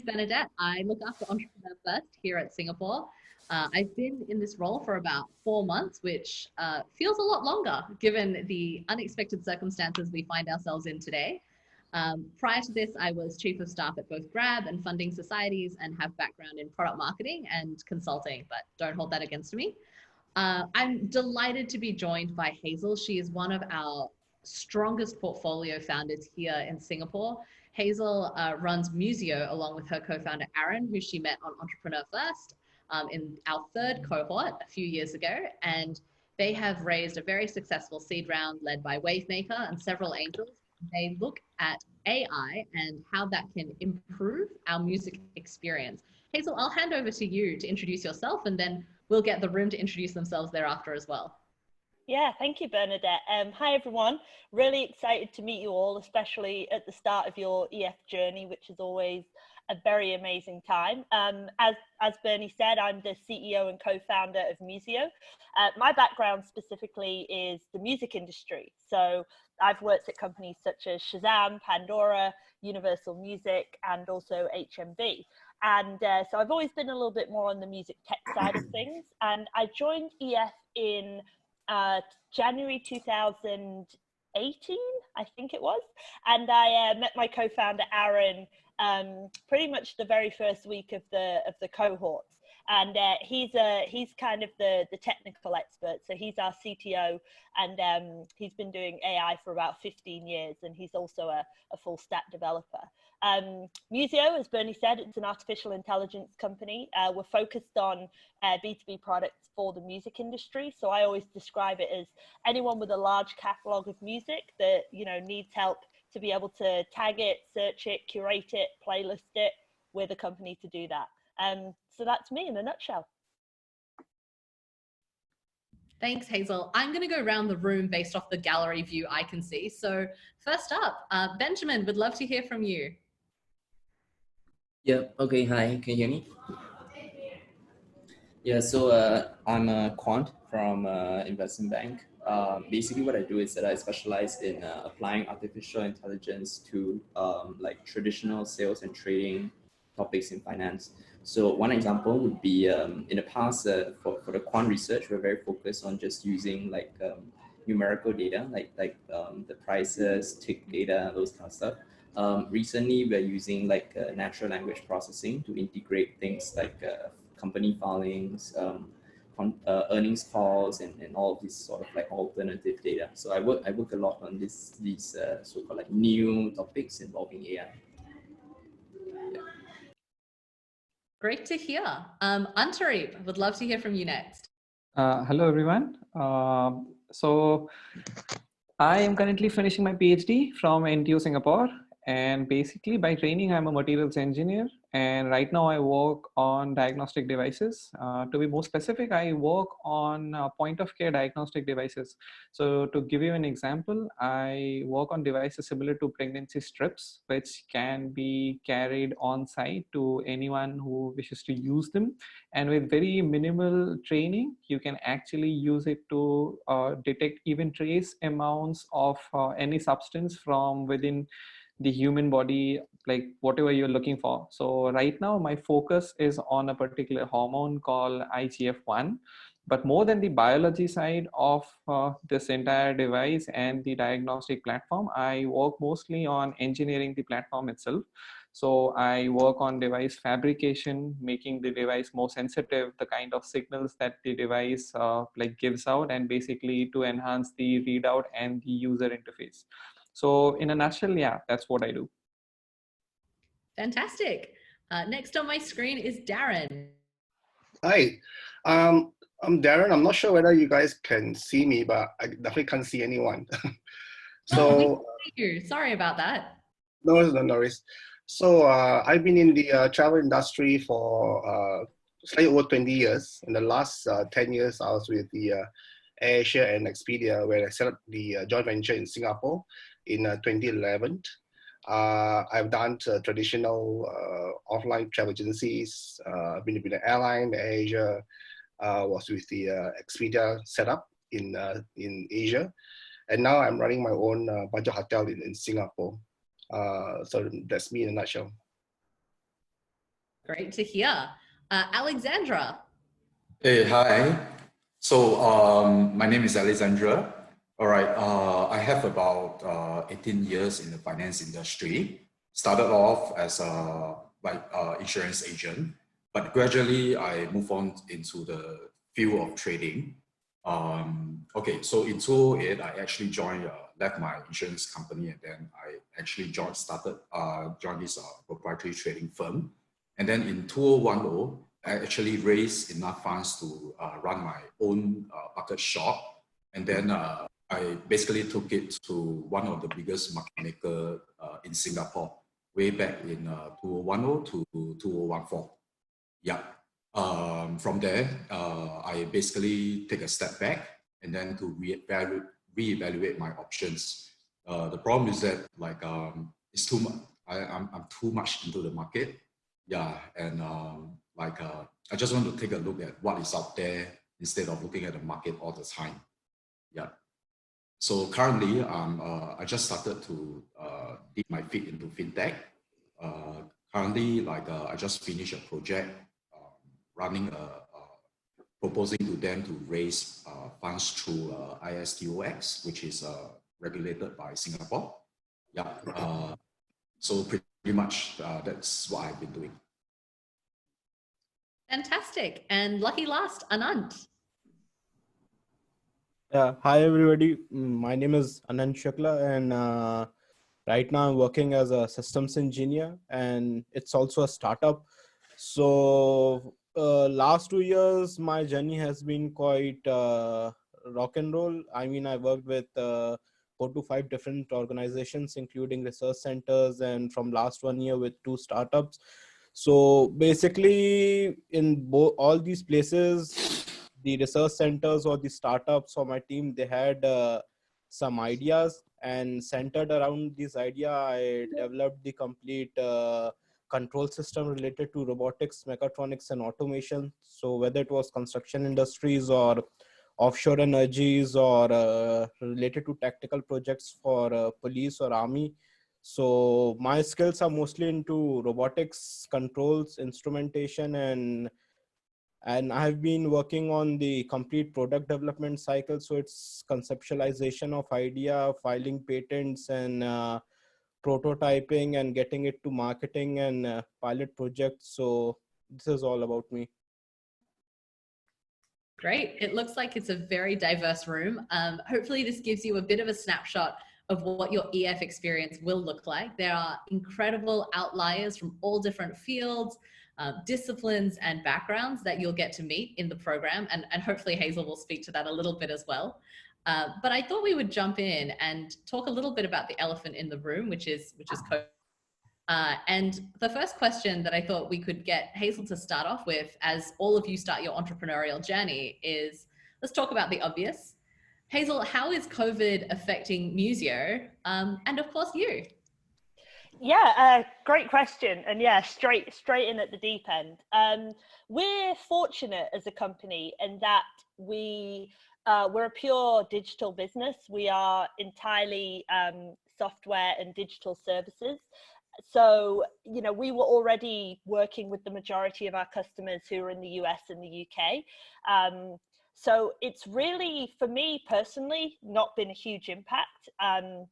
Bernadette. I look after Entrepreneur First here at Singapore. I've been in this role for about 4 months, which feels a lot longer given the unexpected circumstances we find ourselves in today. Prior to this, I was Chief of Staff at both Grab and Funding Societies and have background in product marketing and consulting, but don't hold that against me. I'm delighted to be joined by Hazel. She is one of our strongest portfolio founders here in Singapore. Hazel runs Musiio along with her co-founder Aaron, who she met on Entrepreneur First in our third cohort a few years ago. And they have raised a very successful seed round led by Wavemaker and several angels. They look at AI and how that can improve our music experience. Hazel, I'll hand over to you to introduce yourself, and then we'll get the room to introduce themselves thereafter as well. Yeah, thank you, Bernadette. Hi, everyone. Really excited to meet you all, especially at the start of your EF journey, which is always a very amazing time. As Bernie said, I'm the CEO and co-founder of Musiio. My background specifically is the music industry. So I've worked at companies such as Shazam, Pandora, Universal Music, and also HMV. And so I've always been a little bit more on the music tech side of things. And I joined EF in January 2018, I think it was. And I met my co-founder, Aaron, pretty much the very first week of the cohorts. And he's kind of the technical expert. So he's our CTO, and he's been doing AI for about 15 years. And he's also a full stack developer. Musiio, as Bernie said, it's an artificial intelligence company. We're focused on B2B products for the music industry. So I always describe it as anyone with a large catalog of music that, you know, needs help to be able to tag it, search it, curate it, playlist it. We're the company to do that. So that's me in a nutshell. Thanks, Hazel. I'm going to go around the room based off the gallery view I can see. So first up, Benjamin, would love to hear from you. Yeah, okay, hi, can you hear me? Yeah, so I'm a quant from investment bank. Basically what I do is that I specialize in applying artificial intelligence to like traditional sales and trading topics in finance. So one example would be in the past for the quant research, we're very focused on just using like numerical data, like the prices, tick data, those kind of stuff. Recently, we're using like natural language processing to integrate things like company filings, earnings calls, and all of these sort of like alternative data. So I work a lot on these so-called like new topics involving AI. Yeah. Great to hear. Antarip, would love to hear from you next. Hello, everyone. So I am currently finishing my PhD from NTU Singapore. And basically, by training, I'm a materials engineer. And right now, I work on diagnostic devices. To be more specific, I work on point-of-care diagnostic devices. So to give you an example, I work on devices similar to pregnancy strips, which can be carried on site to anyone who wishes to use them. And with very minimal training, you can actually use it to detect even trace amounts of any substance from within the human body, like whatever you're looking for. So right now my focus is on a particular hormone called IGF-1, but more than the biology side of this entire device and the diagnostic platform, I work mostly on engineering the platform itself. So I work on device fabrication, making the device more sensitive, the kind of signals that the device like gives out, and basically to enhance the readout and the user interface. So in a nutshell, yeah, that's what I do. Fantastic. Next on my screen is Darren. Hi, I'm Darren. I'm not sure whether you guys can see me, but I definitely can't see anyone. So we can see you. Sorry about that. No worries. So I've been in the travel industry for slightly over 20 years. In the last 10 years, I was with the AirAsia and Expedia, where I set up the joint venture in Singapore in 2011. I've done traditional offline travel agencies, been with the airline, the AirAsia, was with the Expedia setup in Asia. And now I'm running my own budget hotel in Singapore. So that's me in a nutshell. Great to hear. Alexandra. Hey, hi. So my name is Alexandra. All right. I have about 18 years in the finance industry. Started off as a insurance agent, but gradually I moved on into the field of trading. Okay, so in 2008, I actually left my insurance company, and then I actually joined this proprietary trading firm. And then in 2010, I actually raised enough funds to run my own bucket shop. And then I basically took it to one of the biggest market maker in Singapore, way back in 2010 to 2014. Yeah. From there, I basically take a step back and then to reevaluate my options. The problem is that it's too much. I'm too much into the market. Yeah, and I just want to take a look at what is out there instead of looking at the market all the time. Yeah. So currently, I just started to dip my feet into fintech. Currently, I just finished a project proposing to them to raise funds through ISTOX, which is regulated by Singapore. Yeah. So pretty much that's what I've been doing. Fantastic. And lucky last, Anant. Hi everybody, my name is Anand Shukla, and right now I'm working as a systems engineer, and it's also a startup. So last 2 years my journey has been quite rock and roll. I mean, I worked with 4 to 5 different organizations, including research centers, and from last 1 year with 2 startups. So basically in all these places, the research centers or the startups or my team, they had some ideas, and centered around this idea, I developed the complete control system related to robotics, mechatronics, and automation. So whether it was construction industries or offshore energies or related to tactical projects for police or army. So my skills are mostly into robotics, controls, instrumentation, and I've been working on the complete product development cycle. So it's conceptualization of idea, filing patents, and prototyping, and getting it to marketing and pilot projects. So this is all about me. Great. It looks like it's a very diverse room. Hopefully this gives you a bit of a snapshot of what your EF experience will look like. There are incredible outliers from all different fields, disciplines, and backgrounds that you'll get to meet in the program. And hopefully Hazel will speak to that a little bit as well. But I thought we would jump in and talk a little bit about the elephant in the room, which is COVID. And the first question that I thought we could get Hazel to start off with, as all of you start your entrepreneurial journey, is let's talk about the obvious. Hazel, how is COVID affecting Musiio, and of course you? Yeah, great question. And yeah, straight in at the deep end. We're fortunate as a company in that we're a pure digital business. We are entirely software and digital services. So, you know, we were already working with the majority of our customers who are in the US and the UK. So it's really, for me personally, not been a huge impact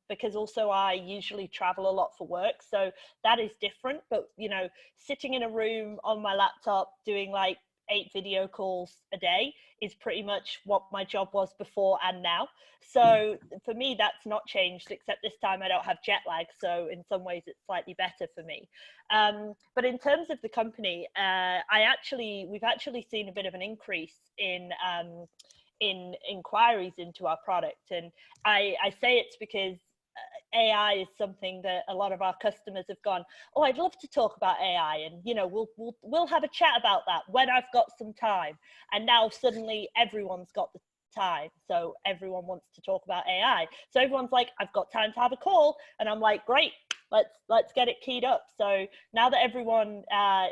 because also I usually travel a lot for work. So that is different. But, you know, sitting in a room on my laptop doing like 8 video calls a day is pretty much what my job was before and now. So for me, that's not changed, except this time I don't have jet lag. So in some ways it's slightly better for me. But in terms of the company, we've actually seen a bit of an increase in inquiries into our product. And I say it's because AI is something that a lot of our customers have gone, oh, I'd love to talk about AI, and you know, we'll have a chat about that when I've got some time. And now suddenly everyone's got the time, so everyone wants to talk about AI. So everyone's like, I've got time to have a call, and I'm like, great, let's get it keyed up. So now that everyone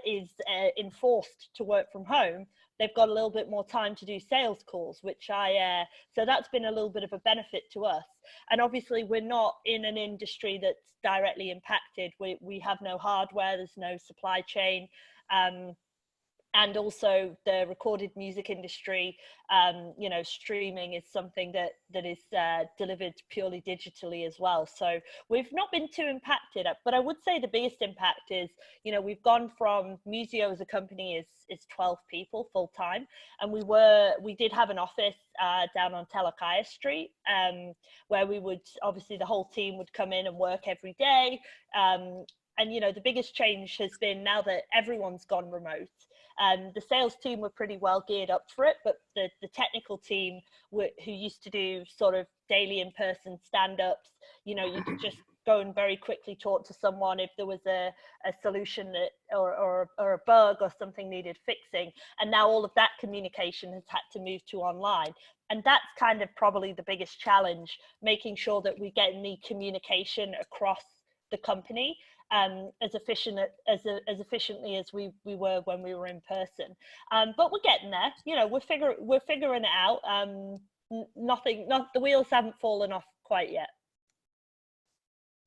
is enforced to work from home, they've got a little bit more time to do sales calls, which so that's been a little bit of a benefit to us. And obviously we're not in an industry that's directly impacted. We have no hardware, there's no supply chain. And also the recorded music industry, you know, streaming is something that is delivered purely digitally as well. So we've not been too impacted, but I would say the biggest impact is, you know, we've gone from Musiio as a company is 12 people full time, and we did have an office down on Telakaya Street, where we would, obviously the whole team would come in and work every day. And, you know, the biggest change has been now that everyone's gone remote. The sales team were pretty well geared up for it, but the technical team who used to do sort of daily in-person stand-ups, you know, you could just go and very quickly talk to someone if there was a solution that or a bug or something needed fixing. And now all of that communication has had to move to online. And that's kind of probably the biggest challenge, making sure that we get the communication across the company as efficiently as we were when we were in person. But we're getting there. You know, we're figuring it out. The wheels haven't fallen off quite yet.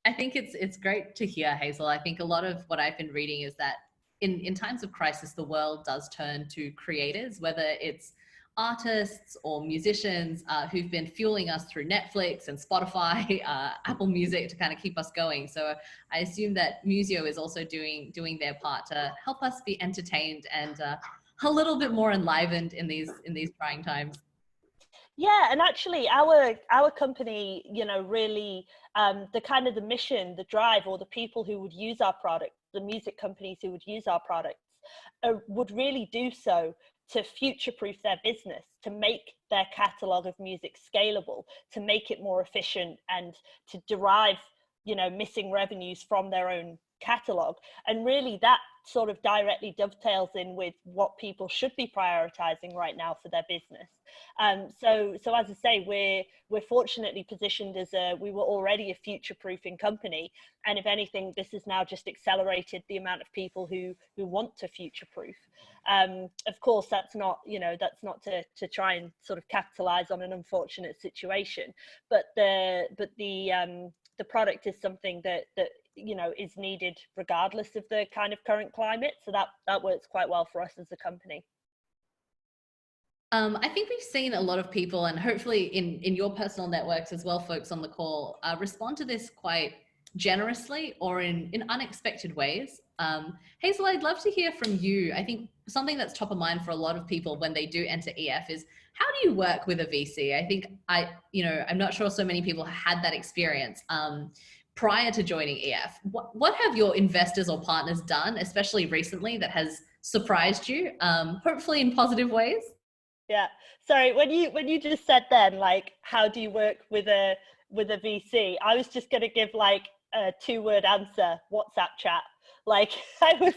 I think it's great to hear, Hazel. I think a lot of what I've been reading is that in times of crisis, the world does turn to creators, whether it's artists or musicians who've been fueling us through Netflix and Spotify, Apple Music to kind of keep us going. So I assume that Musiio is also doing their part to help us be entertained and a little bit more enlivened in these trying times. Yeah, and actually our company, you know, really the kind of the mission, the drive, or the people who would use our product, the music companies who would use our products would really do so to future-proof their business, to make their catalog of music scalable, to make it more efficient, and to derive, you know, missing revenues from their own catalog. And really that sort of directly dovetails in with what people should be prioritizing right now for their business. So as I say, we're fortunately positioned as we were already a future-proofing company, and if anything, this has now just accelerated the amount of people who want to future-proof. Of course, that's not to try and sort of capitalize on an unfortunate situation, but the product is something that you know is needed regardless of the kind of current climate. So that works quite well for us as a company. I think we've seen a lot of people, and hopefully in your personal networks as well, folks on the call, respond to this quite generously or in unexpected ways. Hazel, I'd love to hear from you. I think something that's top of mind for a lot of people when they do enter EF is, how do you work with a VC? I think I'm not sure so many people had that experience prior to joining EF. What have your investors or partners done, especially recently, that has surprised you, hopefully in positive ways? Yeah, sorry, when you just said then, like, how do you work with a VC? I was just gonna give like a 2-word answer: WhatsApp chat. Like, I was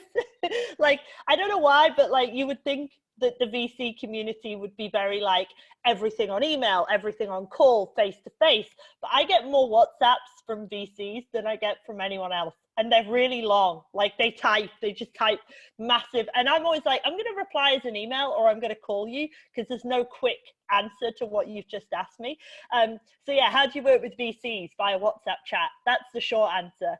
like, I don't know why, but like, you would think that the VC community would be very like everything on email, everything on call, face to face. But I get more WhatsApps from VCs than I get from anyone else. And they're really long. Like they just type massive. And I'm always like, I'm going to reply as an email or I'm going to call you, because there's no quick answer to what you've just asked me. So yeah, how do you work with VCs? Via WhatsApp chat. That's the short answer.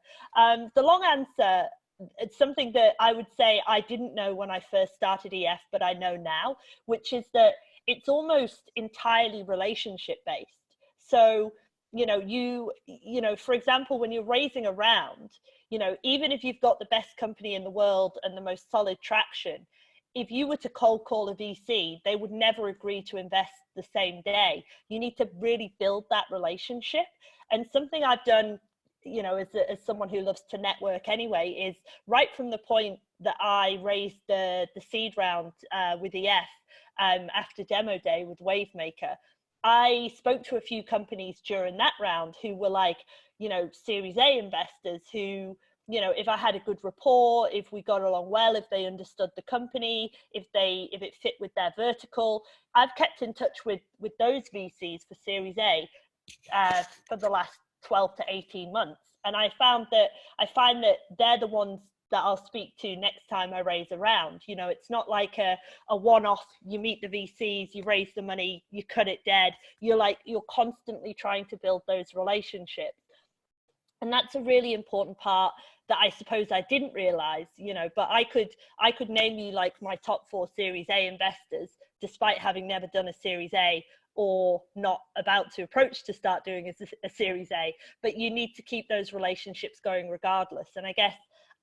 The long answer, it's something that I would say I didn't know when I first started EF, but I know now, which is that it's almost entirely relationship based. So, you know, for example, when you're raising a round, you know, even if you've got the best company in the world and the most solid traction, if you were to cold call a VC, they would never agree to invest the same day. You need to really build that relationship. And something I've done, you know, as someone who loves to network anyway, is right from the point that I raised the seed round with EF after demo day with Wavemaker, I spoke to a few companies during that round who were like, you know, Series A investors who, you know, if I had a good rapport, if we got along well, if they understood the company, if it fit with their vertical. I've kept in touch with those VCs for Series A for the last 12 to 18 months. And I find that they're the ones that I'll speak to next time I raise a round. You know, it's not like a one-off, you meet the VCs, you raise the money, you cut it dead. You're constantly trying to build those relationships. And that's a really important part that I suppose I didn't realize, you know, but I could name you like my top 4 Series A investors, despite having never done a Series A or not about to approach to start doing a Series A. But you need to keep those relationships going regardless. And I guess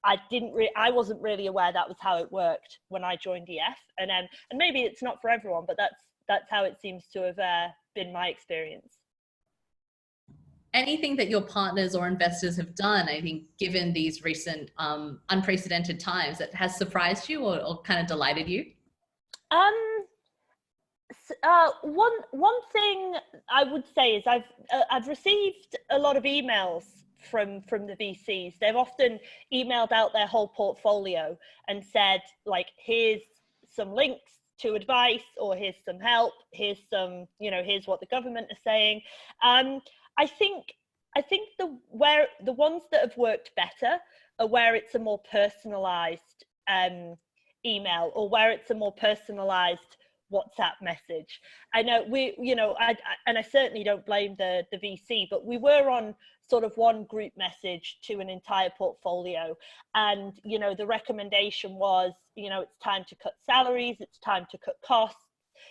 I wasn't really aware that was how it worked when I joined EF. And maybe it's not for everyone, but that's how it seems to have been my experience. Anything that your partners or investors have done, I think, given these recent unprecedented times, that has surprised you or kind of delighted you? One thing I would say is I've received a lot of emails from the VCs. They've often emailed out their whole portfolio and said, like, here's some links to advice, or here's some help, here's some, you know, here's what the government is saying. I think the ones that have worked better are where it's a more personalized email, or where it's a more personalized WhatsApp message. I know I certainly don't blame the VC, but we were on sort of one group message to an entire portfolio, and you know, the recommendation was, you know, it's time to cut salaries, it's time to cut costs,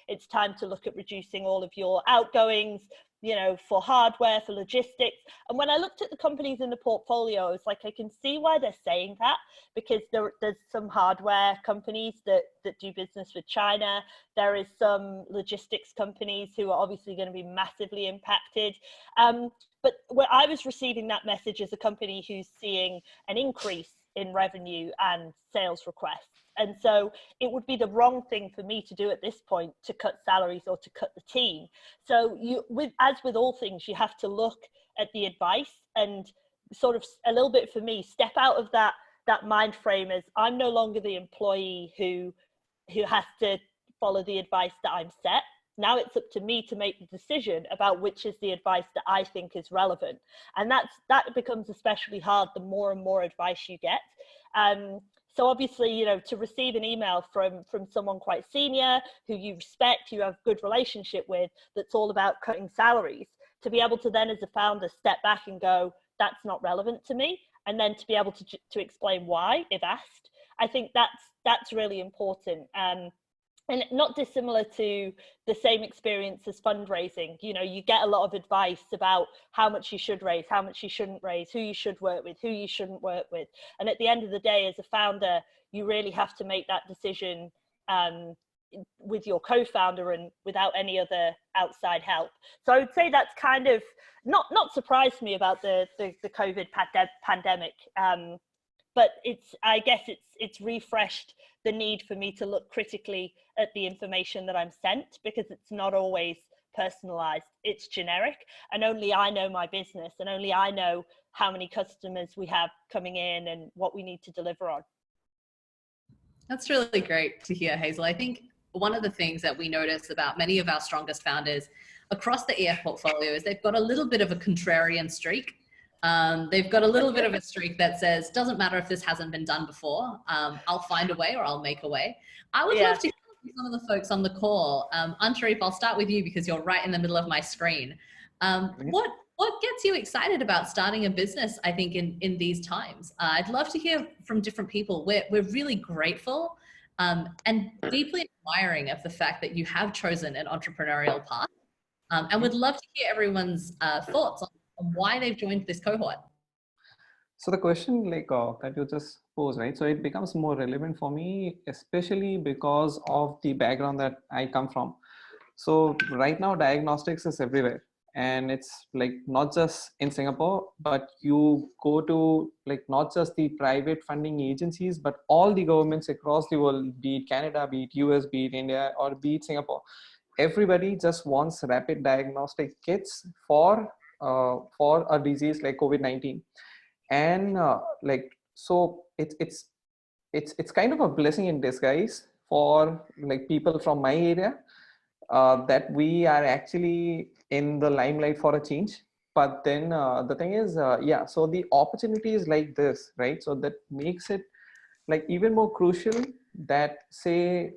it's time to look at reducing all of your outgoings, you know, for hardware, for logistics. And when I looked at the companies in the portfolio, I was like, I can see why they're saying that, because there's some hardware companies that do business with China. There is some logistics companies who are obviously going to be massively impacted. But when I was receiving that message as a company who's seeing an increase in revenue and sales requests. And so it would be the wrong thing for me to do at this point to cut salaries or to cut the team. So as with all things, you have to look at the advice and sort of, a little bit for me, step out of that mind frame as I'm no longer the employee who has to follow the advice that I'm set. Now it's up to me to make the decision about which is the advice that I think is relevant. And that becomes especially hard the more and more advice you get. So obviously, you know, to receive an email from someone quite senior, who you respect, you have a good relationship with, that's all about cutting salaries, to be able to then as a founder step back and go, that's not relevant to me, and then to be able to explain why if asked, I think that's really important. And not dissimilar to the same experience as fundraising. You know, you get a lot of advice about how much you should raise, how much you shouldn't raise, who you should work with, who you shouldn't work with. And at the end of the day, as a founder, you really have to make that decision with your co-founder and without any other outside help. So I would say that's kind of not surprised me about the COVID pandemic. But I guess it's refreshed the need for me to look critically at the information that I'm sent, because it's not always personalized, it's generic, and only I know my business, and only I know how many customers we have coming in and what we need to deliver on. That's really great to hear, Hazel. I think one of the things that we notice about many of our strongest founders across the EF portfolio is they've got a little bit of a contrarian streak. They've got a little bit of a streak that says, doesn't matter if this hasn't been done before, I'll find a way, or I'll make a way. I would love to hear from some of the folks on the call. Ansharif, I'll start with you because you're right in the middle of my screen. What gets you excited about starting a business, I think, in these times? I'd love to hear from different people. We're really grateful and deeply admiring of the fact that you have chosen an entrepreneurial path. And would love to hear everyone's thoughts on why they've joined this cohort. So the question that you just posed, right? So it becomes more relevant for me, especially because of the background that I come from. So right now, diagnostics is everywhere. And it's like not just in Singapore, but you go to like not just the private funding agencies, but all the governments across the world, be it Canada, be it US, be it India, or be it Singapore. Everybody just wants rapid diagnostic kits for a disease like COVID-19. And so it's kind of a blessing in disguise for like people from my area that we are actually in the limelight for a change. but then the thing is, yeah, so the opportunities like this, right? So that makes it like even more crucial that say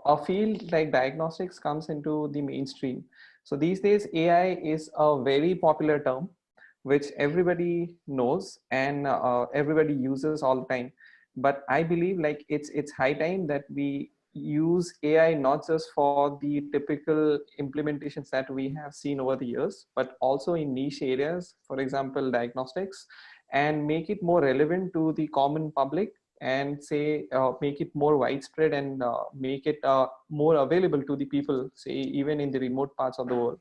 a field like diagnostics comes into the mainstream. So these days, AI is a very popular term, which everybody knows and everybody uses all the time. But I believe like it's high time that we use AI not just for the typical implementations that we have seen over the years, but also in niche areas, for example, diagnostics, and make it more relevant to the common public and say make it more widespread and make it more available to the people, say even in the remote parts of the world.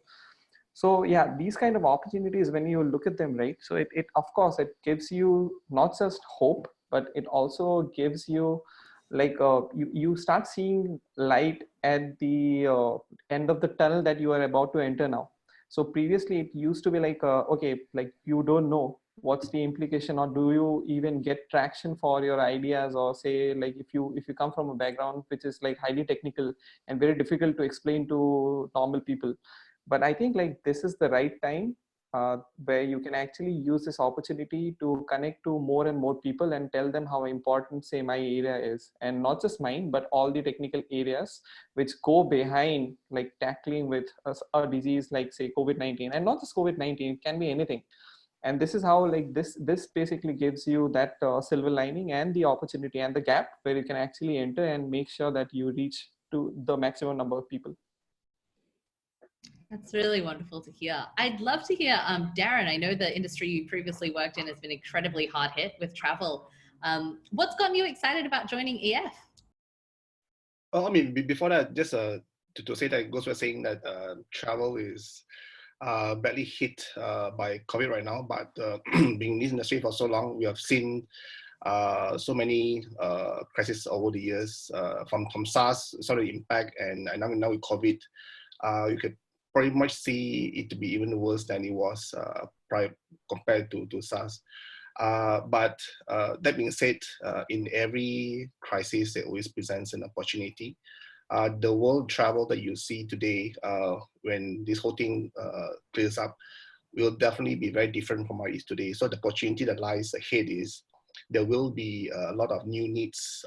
So yeah, these kind of opportunities, when you look at them, right, so it of course it gives you not just hope, but it also gives you like you start seeing light at the end of the tunnel that you are about to enter now. So previously it used to be like okay, like you don't know what's the implication, or do you even get traction for your ideas, or say like if you come from a background which is like highly technical and very difficult to explain to normal people. But I think like this is the right time where you can actually use this opportunity to connect to more and more people and tell them how important say my area is, and not just mine but all the technical areas which go behind like tackling with a disease like say COVID-19, and not just COVID-19, it can be anything. And this is how like this basically gives you that silver lining and the opportunity and the gap where you can actually enter and make sure that you reach to the maximum number of people. That's really wonderful to hear. I'd love to hear, Darren, I know the industry you previously worked in has been incredibly hard hit with travel. What's gotten you excited about joining EF? Well, I mean, before that, just to say that it goes without saying that travel is badly hit by COVID right now. But being in this industry for so long, we have seen so many crises over the years, from SARS, sort of impact, and now with COVID, you could pretty much see it to be even worse than it was prior compared to SARS. But that being said, in every crisis, it always presents an opportunity. The world travel that you see today, when this whole thing clears up, will definitely be very different from what it is today. So the opportunity that lies ahead is there will be a lot of new needs.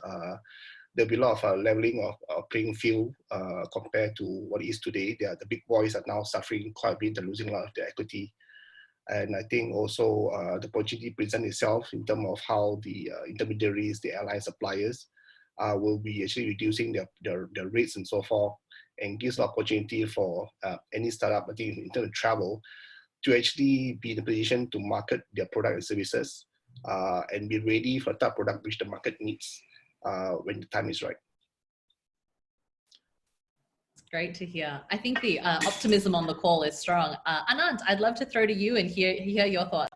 There'll be a lot of leveling of playing field compared to what it is today. The big boys are now suffering quite a bit. They're losing a lot of their equity. And I think also the opportunity presents itself in terms of how the intermediaries, the airline suppliers, will be actually reducing their rates and so forth, and gives the opportunity for any startup, I think in terms of travel, to actually be in a position to market their product and services and be ready for that product which the market needs when the time is right. It's great to hear. I think the optimism on the call is strong. Anand, I'd love to throw to you and hear your thoughts.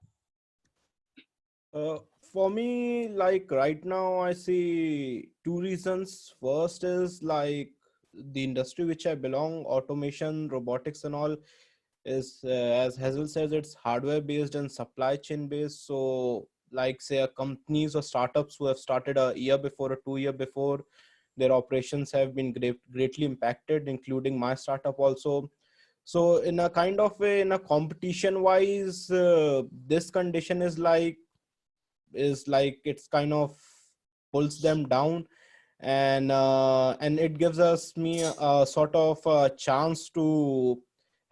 For me, like right now, I see two reasons. First is like the industry which I belong, automation, robotics, and all, is as Hazel says, it's hardware based and supply chain based. So, like say, companies or startups who have started a year before or 2 year before, their operations have been greatly impacted, including my startup also. So, in a kind of way, in a competition wise, this condition is like it's kind of pulls them down, and it gives us me a sort of a chance to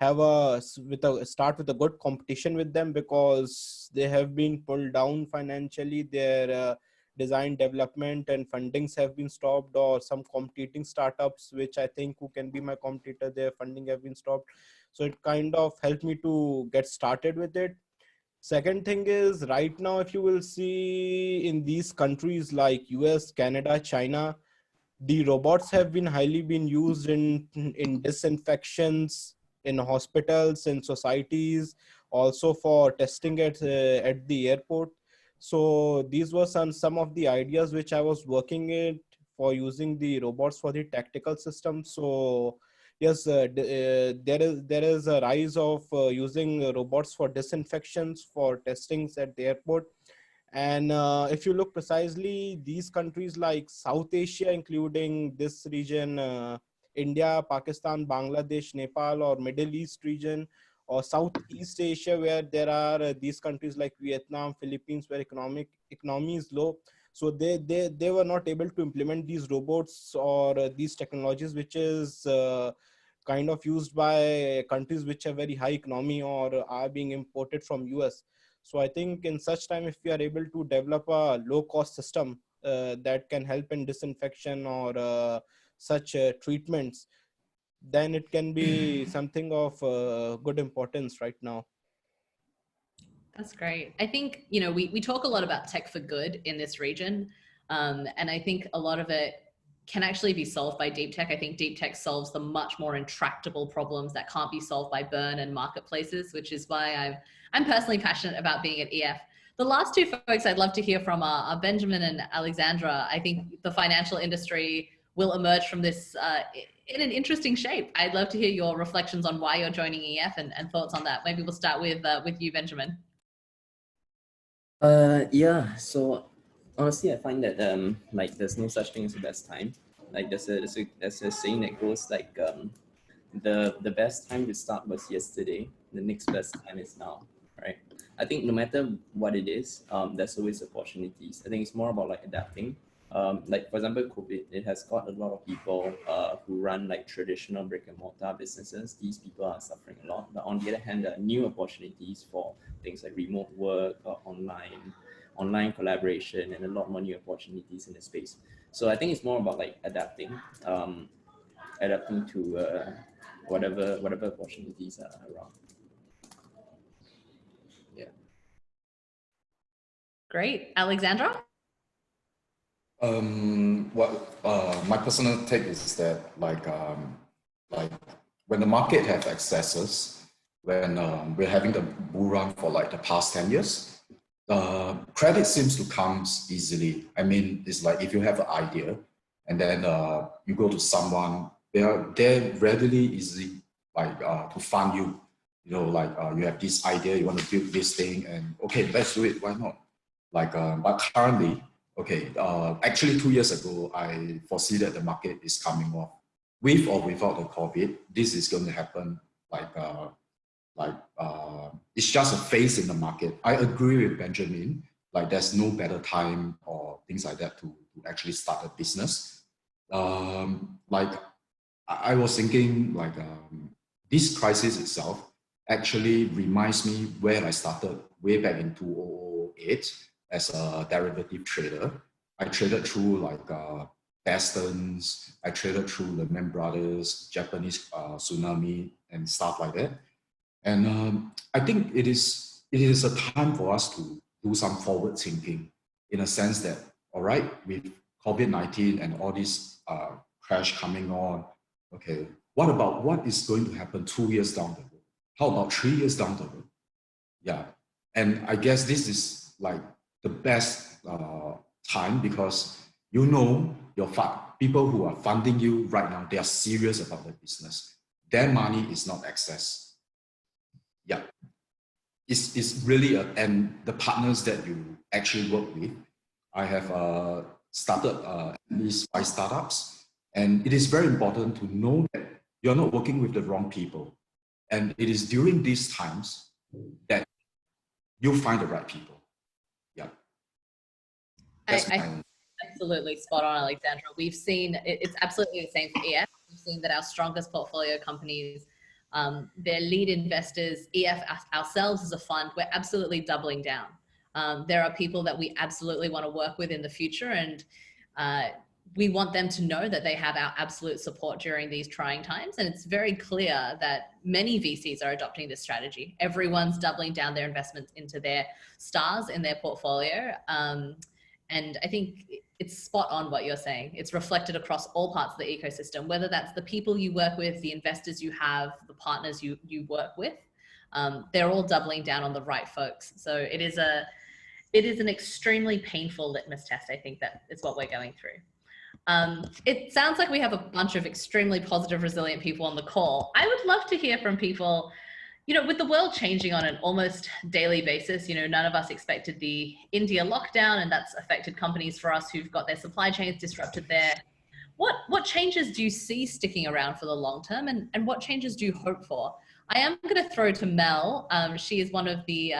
have start with a good competition with them, because they have been pulled down financially. Their design development and fundings have been stopped, or some competing startups which I think who can be my competitor, their funding have been stopped. So it kind of helped me to get started with it. Second thing is, right now, if you will see in these countries like US, Canada, China, the robots have been highly been used in disinfections, in hospitals, in societies, also for testing at the airport. So these were some of the ideas which I was working it for, using the robots for the tactical system. So yes, there is a rise of using robots for disinfections, for testings at the airport. And if you look precisely, these countries like South Asia, including this region, India, Pakistan, Bangladesh, Nepal, or Middle East region, or Southeast Asia, where there are these countries like Vietnam, Philippines, where economy is low. So they were not able to implement these robots or these technologies, which is kind of used by countries which have very high economy or are being imported from US. So I think in such time, if we are able to develop a low cost system that can help in disinfection or such treatments, then it can be something of good importance right now. That's great. I think, we talk a lot about tech for good in this region. And I think a lot of it can actually be solved by deep tech. I think deep tech solves the much more intractable problems that can't be solved by burn and marketplaces, which is why I'm personally passionate about being at EF. The last two folks I'd love to hear from are Benjamin and Alexandra. I think the financial industry will emerge from this in an interesting shape. I'd love to hear your reflections on why you're joining EF and thoughts on that. Maybe we'll start with you, Benjamin. Yeah, so honestly, I find that like there's no such thing as the best time. Like there's a saying that goes like the best time to start was yesterday. The next best time is now, right? I think no matter what it is, there's always opportunities. I think it's more about like adapting. Like for example, COVID, it has got a lot of people who run like traditional brick and mortar businesses. These people are suffering a lot. But on the other hand, there are new opportunities for things like remote work or online collaboration, and a lot more new opportunities in the space. So I think it's more about like adapting to whatever opportunities are around. Yeah. Great. Alexandra? My personal take is that like when the market have excesses, when we're having the bull run for like the past 10 years, credit seems to come easily. I mean, it's like if you have an idea and then you go to someone, they're readily easy like to fund you. You know, like you have this idea, you want to build this thing, and okay, let's do it. Why not? Like, but currently, okay, actually 2 years ago, I foresee that the market is coming off. With or without the COVID, this is going to happen. It's just a phase in the market. I agree with Benjamin. Like, there's no better time or things like that to actually start a business. Like, I was thinking like this crisis itself actually reminds me where I started way back in 2008 as a derivative trader. I traded through like Bestons, I traded through the Lehman Brothers, Japanese tsunami and stuff like that. And I think it is a time for us to do some forward thinking, in a sense that, all right, with COVID-19 and all this crash coming on, okay, what is going to happen 2 years down the road? How about 3 years down the road? Yeah, and I guess this is like the best time, because you know your people who are funding you right now, they are serious about the business. Their money is not excess. Yeah, it's really and the partners that you actually work with. I have started at least 5 startups, and it is very important to know that you're not working with the wrong people. And it is during these times that you find the right people. Yeah. Absolutely spot on, Alexandra. We've seen, it's absolutely the same for EF. We've seen that our strongest portfolio companies, their lead investors, EF ourselves as a fund, we're absolutely doubling down. There are people that we absolutely want to work with in the future, and we want them to know that they have our absolute support during these trying times. And it's very clear that many VCs are adopting this strategy. Everyone's doubling down their investments into their stars in their portfolio. And I think it's spot on what you're saying. It's reflected across all parts of the ecosystem, whether that's the people you work with, the investors you have, the partners you work with. They're all doubling down on the right folks. So it is an extremely painful litmus test, I think, that is what we're going through. It sounds like we have a bunch of extremely positive, resilient people on the call. I would love to hear from people, with the world changing on an almost daily basis. None of us expected the India lockdown, and that's affected companies for us who've got their supply chains disrupted there. What changes do you see sticking around for the long term, and what changes do you hope for? I am going to throw to Mel. She is one of the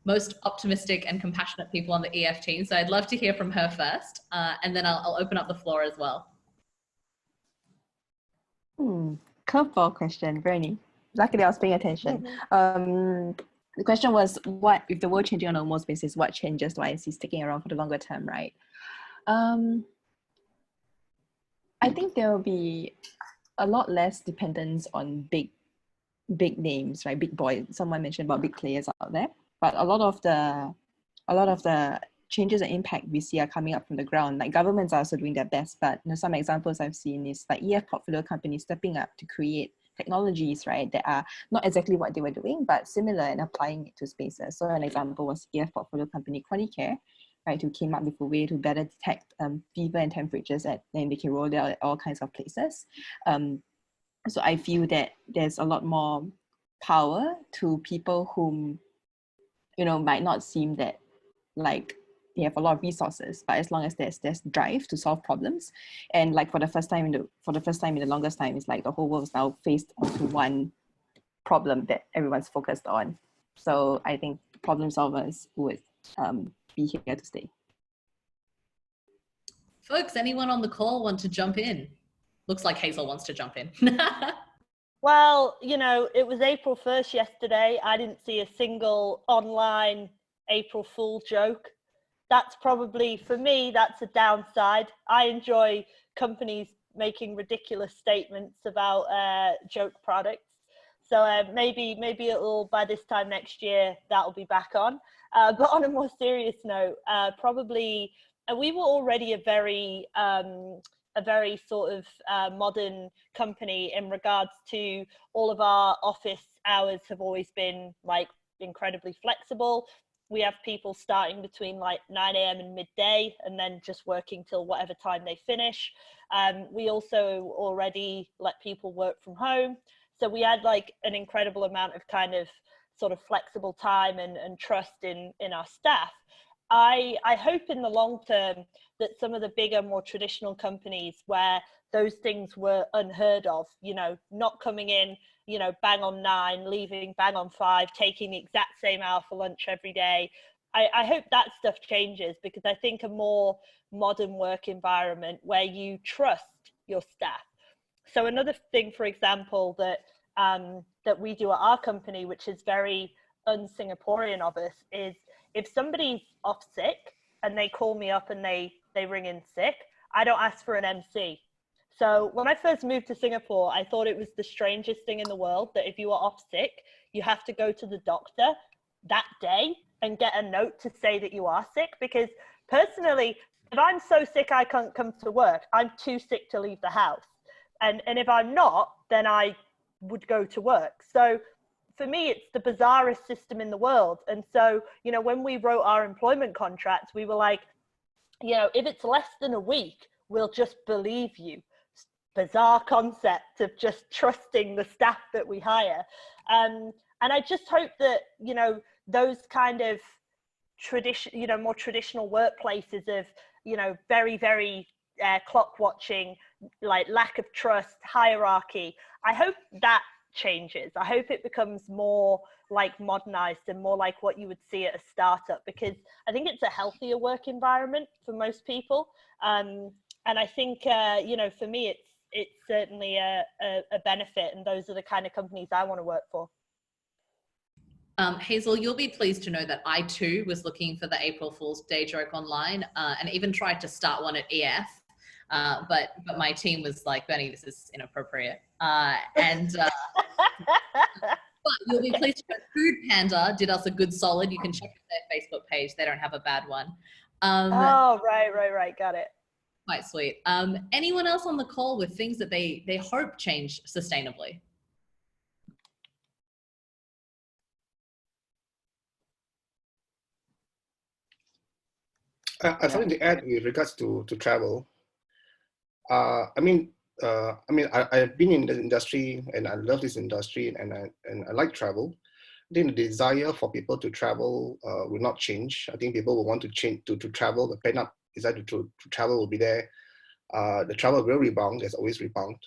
most optimistic and compassionate people on the EF team. So I'd love to hear from her first, and then I'll open up the floor as well. Curveball question, Bernie. Luckily, I was paying attention. The question was, what if the world changing on a normal basis? What changes do I see sticking around for the longer term, right? I think there will be a lot less dependence on big names, right? Big boys. Someone mentioned about big players out there, but a lot of the changes and impact we see are coming up from the ground. Like governments are also doing their best, but some examples I've seen is like EF portfolio companies stepping up to create technologies, right, that are not exactly what they were doing, but similar and applying it to spaces. So an example was EF portfolio company Chronic Care, right, who came up with a way to better detect fever and temperatures, and they can roll it out at all kinds of places. So I feel that there's a lot more power to people whom, might not seem that like they have a lot of resources, but as long as there's drive to solve problems, and like for the first time in the longest time, it's like the whole world is now faced onto one problem that everyone's focused on. So I think problem solvers would be here to stay. Folks, anyone on the call want to jump in? Looks like Hazel wants to jump in. Well, it was April 1st yesterday. I didn't see a single online April Fool joke. That's probably, for me, that's a downside. I enjoy companies making ridiculous statements about joke products. So maybe it'll, by this time next year, that'll be back on. But on a more serious note, probably, we were already a very sort of modern company in regards to all of our office hours have always been like incredibly flexible. We have people starting between like 9 a.m. and midday and then just working till whatever time they finish. We also already let people work from home. So we had like an incredible amount of kind of sort of flexible time and trust in our staff. I hope in the long term that some of the bigger, more traditional companies where those things were unheard of, not coming in, bang on 9, leaving bang on 5, taking the exact same hour for lunch every day. I hope that stuff changes, because I think a more modern work environment where you trust your staff. So another thing, for example, that we do at our company, which is very un-Singaporean of us, is if somebody's off sick and they call me up and they ring in sick, I don't ask for an MC. So when I first moved to Singapore, I thought it was the strangest thing in the world that if you are off sick, you have to go to the doctor that day and get a note to say that you are sick. Because personally, if I'm so sick I can't come to work, I'm too sick to leave the house. And if I'm not, then I would go to work. So for me, it's the bizarrest system in the world. And so, when we wrote our employment contracts, we were like, if it's less than a week, we'll just believe you. Bizarre concept of just trusting the staff that we hire. And I just hope that, those kind of more traditional workplaces of, very, very clock watching, like lack of trust, hierarchy, I hope that changes. I hope it becomes more like modernized and more like what you would see at a startup, because I think it's a healthier work environment for most people. And I think, for me, it's certainly a benefit, and those are the kind of companies I want to work for. Hazel, you'll be pleased to know that I too was looking for the April Fool's Day joke online, and even tried to start one at EF, but my team was like, Bernie, this is inappropriate. But you'll be pleased to know Food Panda did us a good solid. You can check out their Facebook page. They don't have a bad one. Oh, right. Got it. Quite sweet. Anyone else on the call with things that they hope change sustainably? Something to add with regards to travel. I've been in the industry and I love this industry, and I like travel. I think the desire for people to travel will not change. I think people will want to change to travel. The pent-up desire to travel will be there. The travel will rebound. There's always rebound.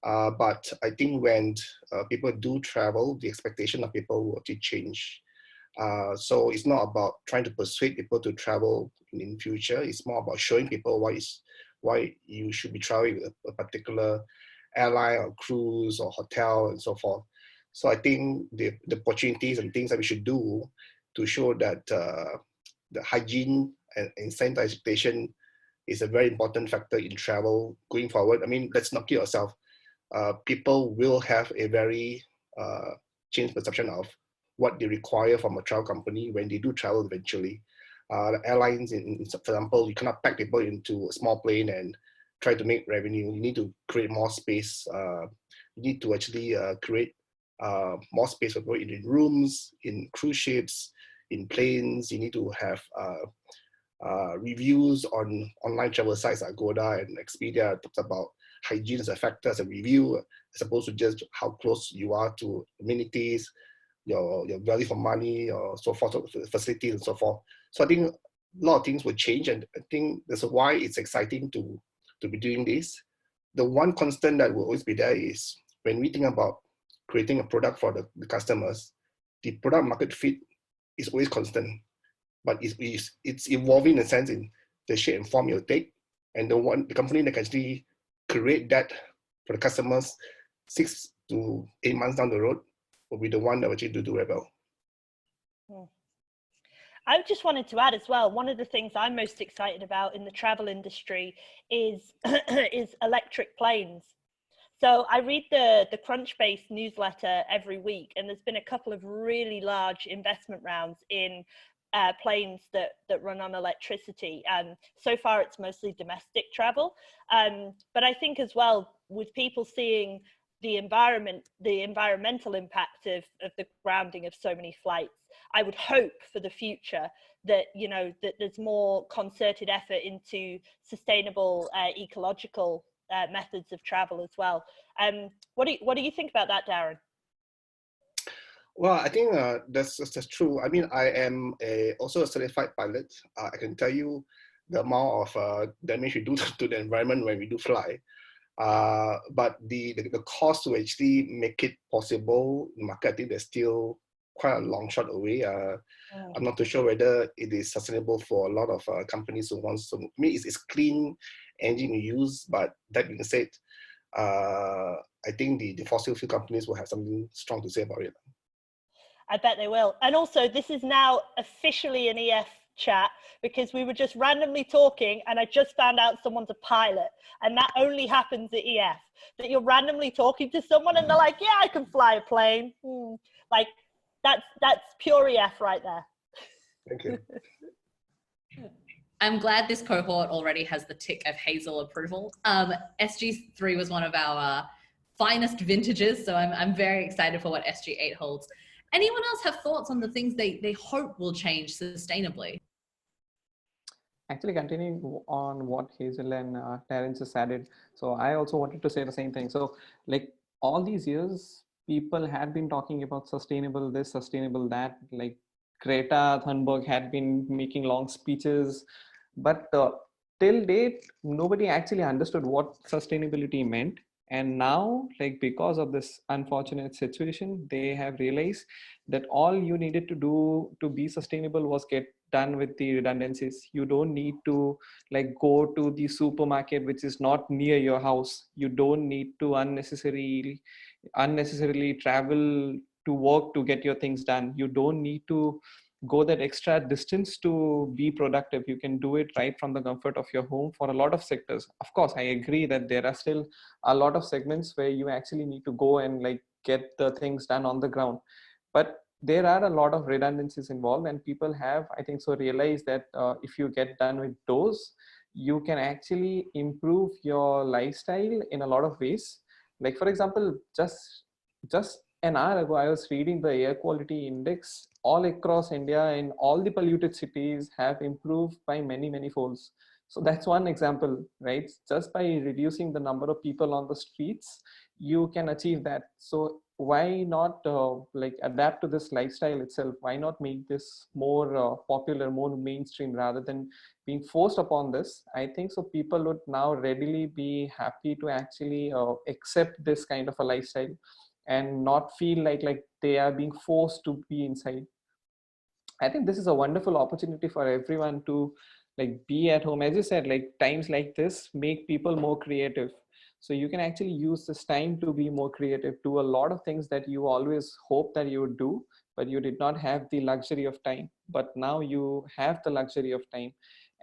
But I think when people do travel, the expectation of people will actually change. So it's not about trying to persuade people to travel in future. It's more about showing people why you should be traveling with a particular airline or cruise or hotel and so forth. So I think the opportunities and things that we should do to show that the hygiene and sanitization is a very important factor in travel going forward. I mean, let's not kid ourselves. People will have a very changed perception of what they require from a travel company when they do travel eventually. The airlines, for example, you cannot pack people into a small plane and try to make revenue. You need to create more space. You need to actually create more space for people in rooms, in cruise ships, in planes. You need to have reviews on online travel sites like Agoda and Expedia. Talks about hygiene as a factor, as a review, as opposed to just how close you are to amenities, your value for money, or so forth, facilities and so forth. So I think a lot of things will change, and I think that's why it's exciting to be doing this. The one constant that will always be there is when we think about creating a product for the customers, the product market fit is always constant, but it's evolving in a sense in the shape and form you'll take, and the company that can actually create that for the customers 6 to 8 months down the road will be the one that will actually do very well. I just wanted to add as well, one of the things I'm most excited about in the travel industry is is electric planes. So I read the Crunchbase newsletter every week, and there's been a couple of really large investment rounds in planes that run on electricity. So far, it's mostly domestic travel. But I think as well, with people seeing the environmental impact of the grounding of so many flights, I would hope for the future that, you know, that there's more concerted effort into sustainable ecological methods of travel as well. What do you think about that, Darren? Well, I think that's true. I mean, I am also a certified pilot. I can tell you the amount of damage we do to the environment when we do fly. But the cost to actually make it possible in the market, I think there's still quite a long shot away. I'm not too sure whether it is sustainable for a lot of companies who wants to. I mean, it's clean engine you use, but that being said, I think the fossil fuel companies will have something strong to say about it. I bet they will. And also, this is now officially an EF chat because we were just randomly talking and I just found out someone's a pilot, and that only happens at EF, that you're randomly talking to someone and they're like, yeah, I can fly a plane. Like that's pure EF right there. Thank you. I'm glad this cohort already has the tick of Hazel approval. SG3 was one of our finest vintages, so I'm very excited for what SG8 holds. Anyone else have thoughts on the things they hope will change sustainably? Actually, continuing on what Hazel and Terence has added, so I also wanted to say the same thing. So like all these years, people had been talking about sustainable this, sustainable that, like Greta Thunberg had been making long speeches, but till date, nobody actually understood what sustainability meant. And now, like because of this unfortunate situation, they have realized that all you needed to do to be sustainable was get done with the redundancies. You don't need to like go to the supermarket which is not near your house. You don't need to unnecessarily travel to work to get your things done. You don't need to go that extra distance to be productive. You can do it right from the comfort of your home for a lot of sectors. Of course, I agree that there are still a lot of segments where you actually need to go and like get the things done on the ground. But there are a lot of redundancies involved, and people have, I think so, realized that if you get done with those, you can actually improve your lifestyle in a lot of ways. Like for example, just an hour ago, I was reading the air quality index all across India, and all the polluted cities have improved by many folds. So that's one example, right? Just by reducing the number of people on the streets, you can achieve that. So why not like adapt to this lifestyle itself? Why not make this more popular, more mainstream, rather than being forced upon this? I think so people would now readily be happy to actually accept this kind of a lifestyle and not feel like they are being forced to be inside. I think this is a wonderful opportunity for everyone to like be at home. As you said, like times like this make people more creative. So you can actually use this time to be more creative, do a lot of things that you always hope that you would do, but you did not have the luxury of time. But now you have the luxury of time.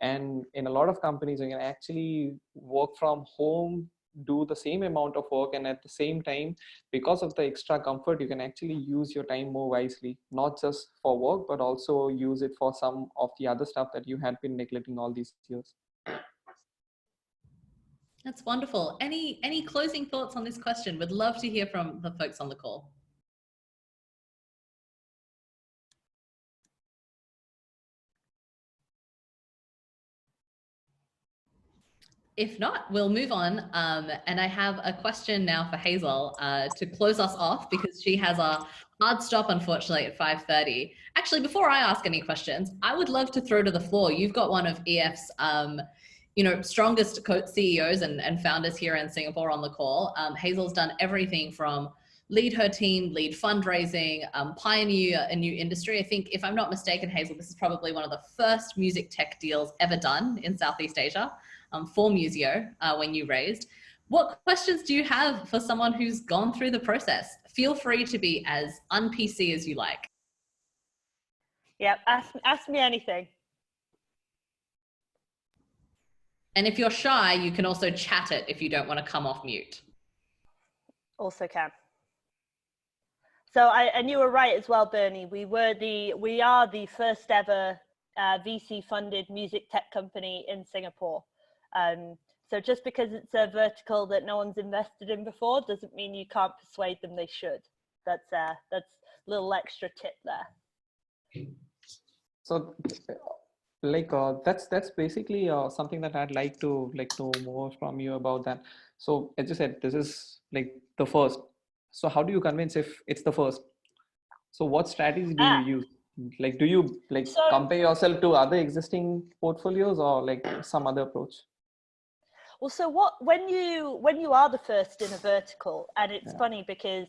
And in a lot of companies, you can actually work from home, do the same amount of work, and at the same time, because of the extra comfort, you can actually use your time more wisely, not just for work, but also use it for some of the other stuff that you had been neglecting all these years. That's wonderful. Any closing thoughts on this question? Would love to hear from the folks on the call. If not, we'll move on. And I have a question now for Hazel to close us off, because she has a hard stop, unfortunately, at 5:30. Actually, before I ask any questions, I would love to throw to the floor. You've got one of EF's strongest CEOs and founders here in Singapore on the call. Hazel's done everything from lead her team, lead fundraising, pioneer a new industry. I think, if I'm not mistaken, Hazel, this is probably one of the first music tech deals ever done in Southeast Asia for Musiio when you raised. What questions do you have for someone who's gone through the process? Feel free to be as un-PC as you like. Yeah, ask me anything. And if you're shy, you can also chat it if you don't want to come off mute. Also can. So and you were right as well, Bernie. We are the first ever VC funded music tech company in Singapore. So just because it's a vertical that no one's invested in before doesn't mean you can't persuade them they should. That's a little extra tip there. So like that's basically something that I'd like to know more from you about that. So as you said, this is like the first. So how do you convince if it's the first? So what strategy do you use? Like, do you compare yourself to other existing portfolios, or like some other approach? Well, so when you are the first in a vertical, and it's funny because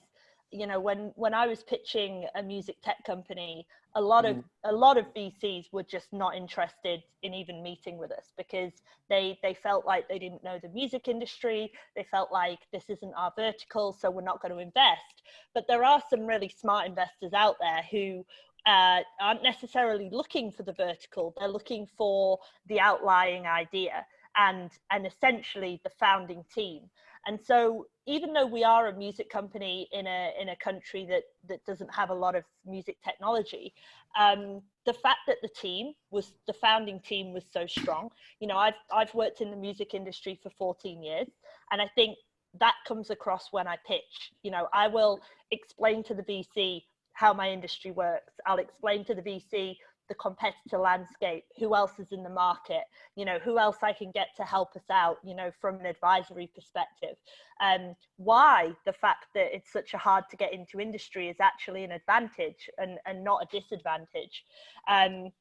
when I was pitching a music tech company, a lot of VCs were just not interested in even meeting with us, because they felt like they didn't know the music industry. They felt like, this isn't our vertical, so we're not going to invest. But there are some really smart investors out there who aren't necessarily looking for the vertical. They're looking for the outlying idea and essentially the founding team. And so even though we are a music company in a country that doesn't have a lot of music technology, the fact that the founding team was so strong. I've worked in the music industry for 14 years, and I think that comes across when I pitch. I will explain to the VC how my industry works. I'll explain to the VC the competitor landscape, who else is in the market, who else I can get to help us out, from an advisory perspective. Why the fact that it's such a hard to get into industry is actually an advantage and not a disadvantage. And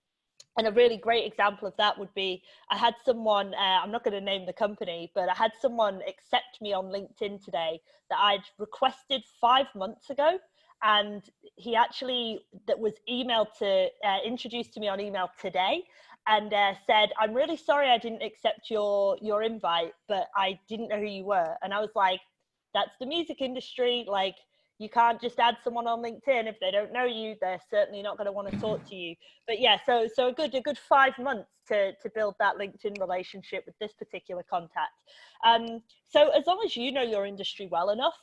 a really great example of that would be, I had someone, I'm not going to name the company, but I had someone accept me on LinkedIn today that I'd requested 5 months ago. And he actually was introduced to me on email today, and said, "I'm really sorry I didn't accept your invite, but I didn't know who you were." And I was like, that's the music industry. Like, you can't just add someone on LinkedIn. If they don't know you, they're certainly not going to want to talk to you. But yeah, so a good 5 months to build that LinkedIn relationship with this particular contact. So as long as you know your industry well enough,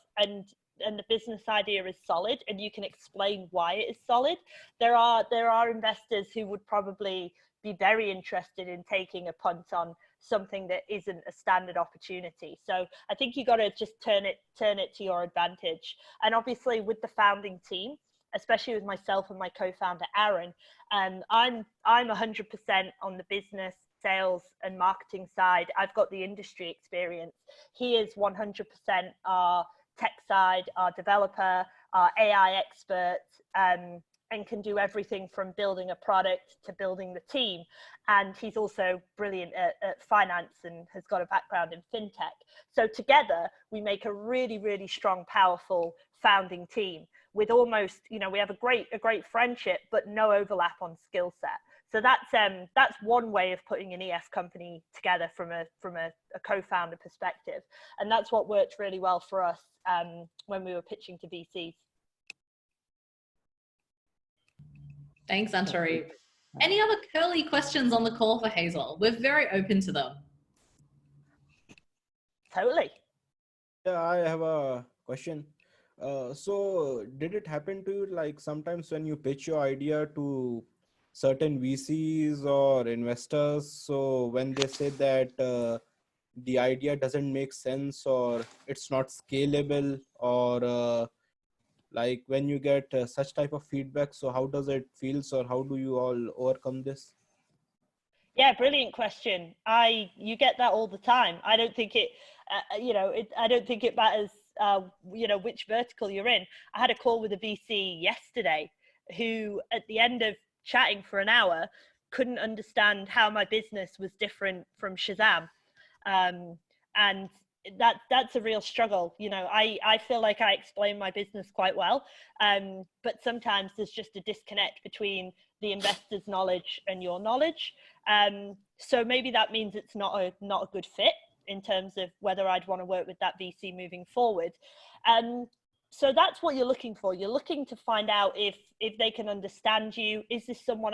and the business idea is solid, and you can explain why it is solid, there are investors who would probably be very interested in taking a punt on something that isn't a standard opportunity. So I think you got to just turn it to your advantage. And obviously with the founding team, especially with myself and my co-founder Aaron, I'm 100% on the business, sales and marketing side. I've got the industry experience. He is 100% our tech side, our developer, are AI experts, and can do everything from building a product to building the team. And he's also brilliant at finance and has got a background in fintech. So together we make a really, really strong, powerful founding team with almost, we have a great friendship, but no overlap on skill set. So that's one way of putting an EF company together from a co-founder perspective. And that's what worked really well for us when we were pitching to VCs. Thanks, Antareeb. Any other curly questions on the call for Hazel? We're very open to them. Totally. Yeah, I have a question. So did it happen to you, like sometimes when you pitch your idea to certain VCs or investors, so when they say that the idea doesn't make sense or it's not scalable, or like when you get such type of feedback, so how does it feels, or how do you all overcome this? Yeah, brilliant question. You get that all the time. I don't think it, I don't think it matters, which vertical you're in. I had a call with a VC yesterday who, at the end of chatting for an hour, couldn't understand how my business was different from Shazam, and that's a real struggle. I feel like I explain my business quite well, but sometimes there's just a disconnect between the investor's knowledge and your knowledge. So maybe that means it's not a good fit in terms of whether I'd want to work with that VC moving forward. So that's what you're looking for. You're looking to find out if they can understand you. Is this someone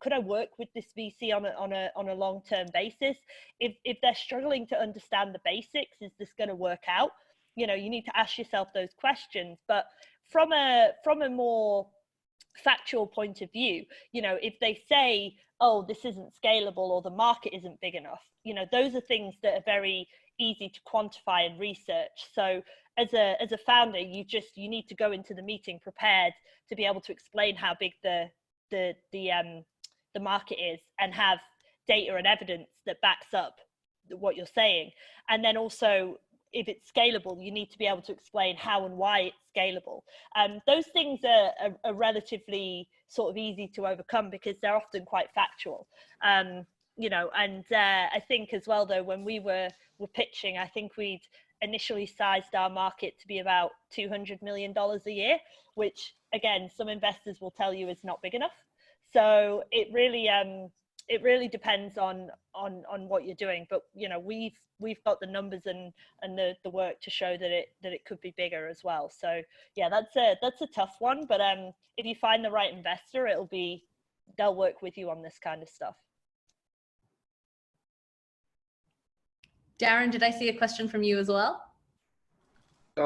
could I work with this VC on a long-term basis? If they're struggling to understand the basics, is this going to work out? You need to ask yourself those questions. But from a more factual point of view, if they say, oh, this isn't scalable or the market isn't big enough, those are things that are very easy to quantify and research. So as a founder, you need to go into the meeting prepared to be able to explain how big the market is and have data and evidence that backs up what you're saying. And then also, if it's scalable, you need to be able to explain how and why it's scalable. Those things are relatively sort of easy to overcome because they're often quite factual. I think as well, though, when we were pitching, I think we'd initially sized our market to be about $200 million a year, which again, some investors will tell you is not big enough. So it really depends on what you're doing. But we've got the numbers and the work to show that it could be bigger as well. So yeah, that's a tough one. But if you find the right investor, they'll work with you on this kind of stuff. Darren, did I see a question from you as well?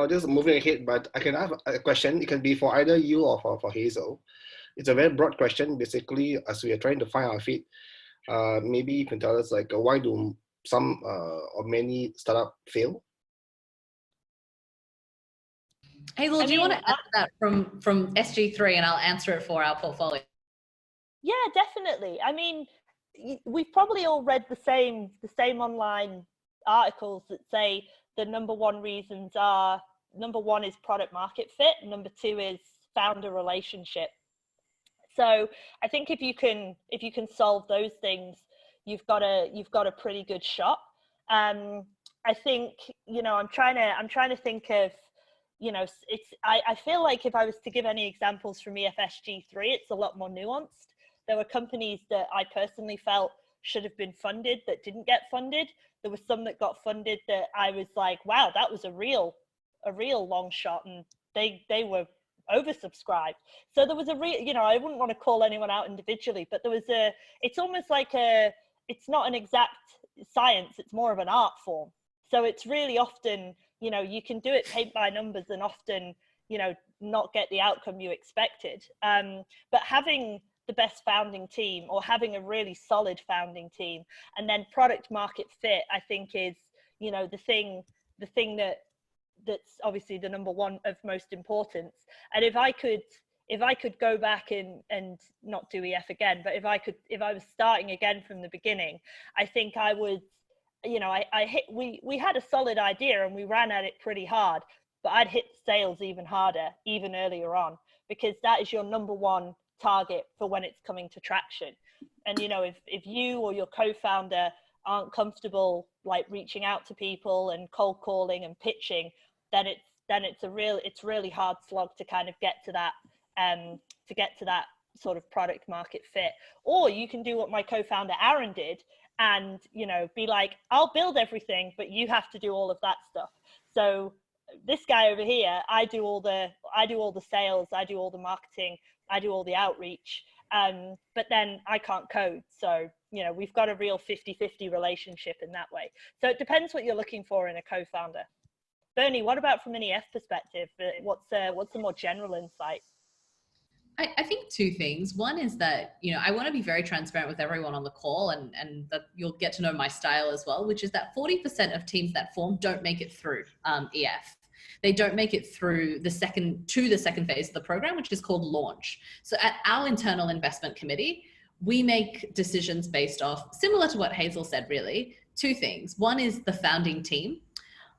Just moving ahead, but I can have a question. It can be for either you or for Hazel. It's a very broad question. Basically, as we are trying to find our feet, maybe you can tell us why do some or many startup fail? Hazel, do you want to answer that from SG3 and I'll answer it for our portfolio? Yeah, definitely. I mean, we've probably all read the same online articles that say the number one reasons are, number one is product market fit, number two is founder relationship. So I think if you can solve those things, you've got a pretty good shot. I think I'm trying to think of I feel like if I was to give any examples from EFSG3, it's a lot more nuanced. There were companies that I personally felt should have been funded that didn't get funded. There was some that got funded that I was like, wow, that was a real long shot, and they were oversubscribed. So there was I wouldn't want to call anyone out individually, but it's almost like it's not an exact science, it's more of an art form. So it's really often, you can do it paint by numbers and often, not get the outcome you expected. But having the best founding team or having a really solid founding team and then product market fit, I think is, the thing that's obviously the number one of most importance. And if I could go back and not do EF again, but if I was starting again from the beginning, I think I would, we had a solid idea and we ran at it pretty hard, but I'd hit sales even harder, even earlier on, because that is your number one target for when it's coming to traction. And, you know, if you or your co-founder aren't comfortable like reaching out to people and cold calling and pitching, then it's really hard slog to kind of get to that sort of product market fit. Or you can do what my co-founder Aaron did and, you know, be like, I'll build everything, but you have to do all of that stuff. So this guy over here, I do all the sales, I do all the marketing, I do all the outreach, but then I can't code. So, you know, we've got a real 50-50 relationship in that way. So it depends what you're looking for in a co-founder. Bernie, what about from an EF perspective? What's the more general insight? I think two things. One is that, you know, I want to be very transparent with everyone on the call, and that you'll get to know my style as well, which is that 40% of teams that form don't make it through EF. They don't make it through the second phase of the program, which is called launch. So at our internal investment committee, we make decisions based off, similar to what Hazel said, really, two things. One is the founding team.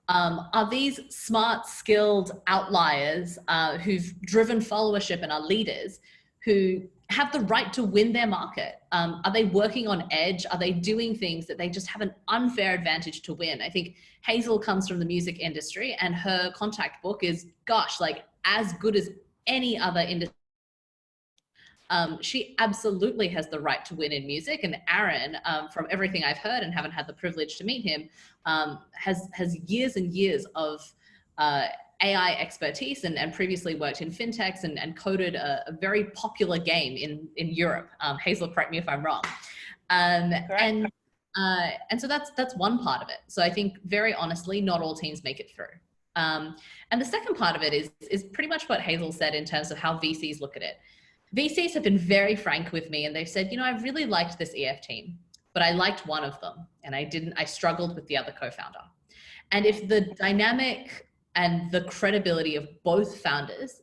Are these smart, skilled outliers who've driven followership and are leaders who have the right to win their market? Are they working on edge? Are they doing things that they just have an unfair advantage to win? I think Hazel comes from the music industry, and her contact book is, gosh, like as good as any other industry. She absolutely has the right to win in music. And Aaron, from everything I've heard and haven't had the privilege to meet him, has years and years of AI expertise and previously worked in fintechs and coded a very popular game in Europe. Hazel, correct me if I'm wrong. And so that's one part of it. So I think very honestly, not all teams make it through. And the second part of it is pretty much what Hazel said in terms of how VCs look at it. VCs have been very frank with me, and they've said, you know, I really liked this EF team, but I liked one of them and I struggled with the other co-founder. And if the dynamic and the credibility of both founders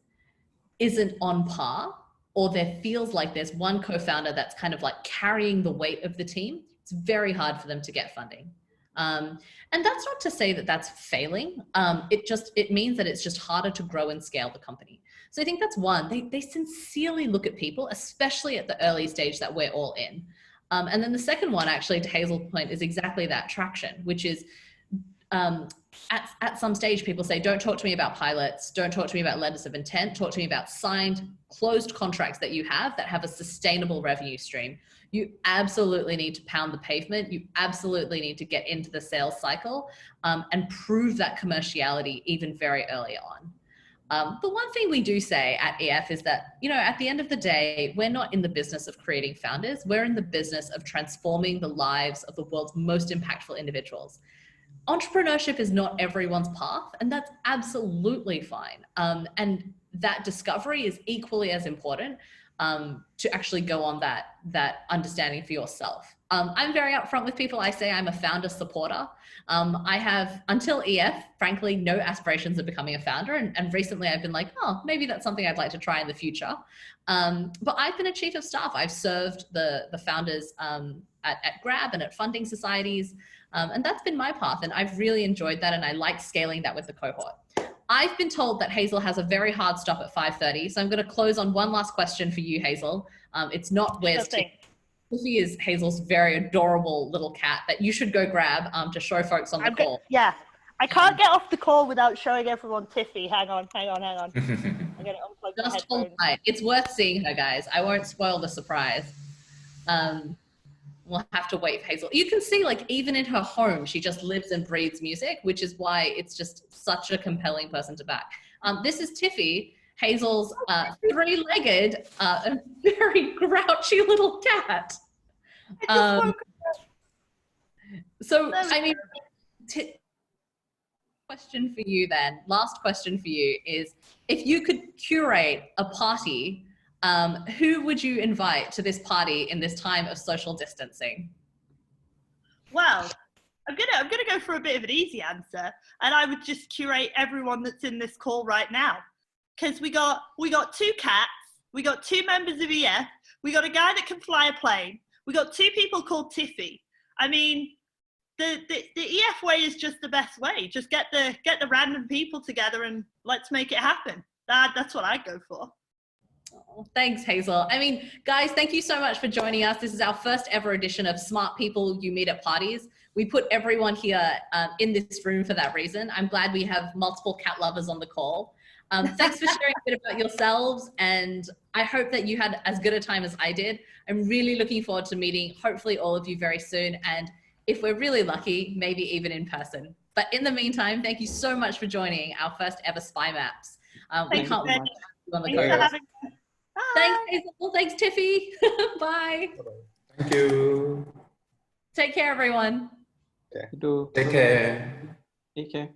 isn't on par, or there feels like there's one co-founder that's kind of like carrying the weight of the team, it's very hard for them to get funding. And that's not to say that that's failing. It means that it's just harder to grow and scale the company. So I think that's one. They sincerely look at people, especially at the early stage that we're all in. And then the second one, actually, to Hazel's point, is exactly that traction, which is at some stage, people say, don't talk to me about pilots, don't talk to me about letters of intent, talk to me about signed, closed contracts that you have that have a sustainable revenue stream. You absolutely need to pound the pavement. You absolutely need to get into the sales cycle and prove that commerciality even very early on. The one thing we do say at EF is that, you know, at the end of the day, we're not in the business of creating founders. We're in the business of transforming the lives of the world's most impactful individuals. Entrepreneurship is not everyone's path, and that's absolutely fine. And that discovery is equally as important to actually go on that understanding for yourself. I'm very upfront with people. I say I'm a founder supporter. I have, until EF, frankly, no aspirations of becoming a founder. And recently I've been like, oh, maybe that's something I'd like to try in the future. But I've been a chief of staff. I've served the founders at Grab and at funding societies. And that's been my path. And I've really enjoyed that. And I like scaling that with the cohort. I've been told that Hazel has a very hard stop at 5:30. So I'm going to close on one last question for you, Hazel. It's not where's Tiffy. Tiffy is Hazel's very adorable little cat that you should go grab to show folks on the call. Yeah, I can't get off the call without showing everyone Tiffy. Hang on. I'm going to unplug the Just hold headphones. tight. It's worth seeing her, guys. I won't spoil the surprise. We'll have to wait for Hazel. You can see, like, even in her home, she just lives and breathes music, which is why it's just such a compelling person to back. This is Tiffy, Hazel's three-legged, very grouchy little cat. So, I mean, question for you then, last question for you is, if you could curate a party, who would you invite to this party in this time of social distancing? Well, I'm gonna go for a bit of an easy answer, and I would just curate everyone that's in this call right now, because we got 2 cats, we got 2 members of EF, we got a guy that can fly a plane, we got 2 people called Tiffy. I mean, EF way is just the best way. Just get the random people together and let's make it happen. That's what I go for. Oh, thanks, Hazel. I mean, guys, thank you so much for joining us. This is our first ever edition of Smart People You Meet at Parties. We put everyone here in this room for that reason. I'm glad we have multiple cat lovers on the call. Thanks for sharing a bit about yourselves, and I hope that you had as good a time as I did. I'm really looking forward to meeting hopefully all of you very soon, and if we're really lucky, maybe even in person. But in the meantime, thank you so much for joining our first ever Spy Maps. We can't wait to have you on the go. Thanks, Hazel. Thanks, Tiffy. Bye. Thank you. Take care, everyone. Do Take care. take care.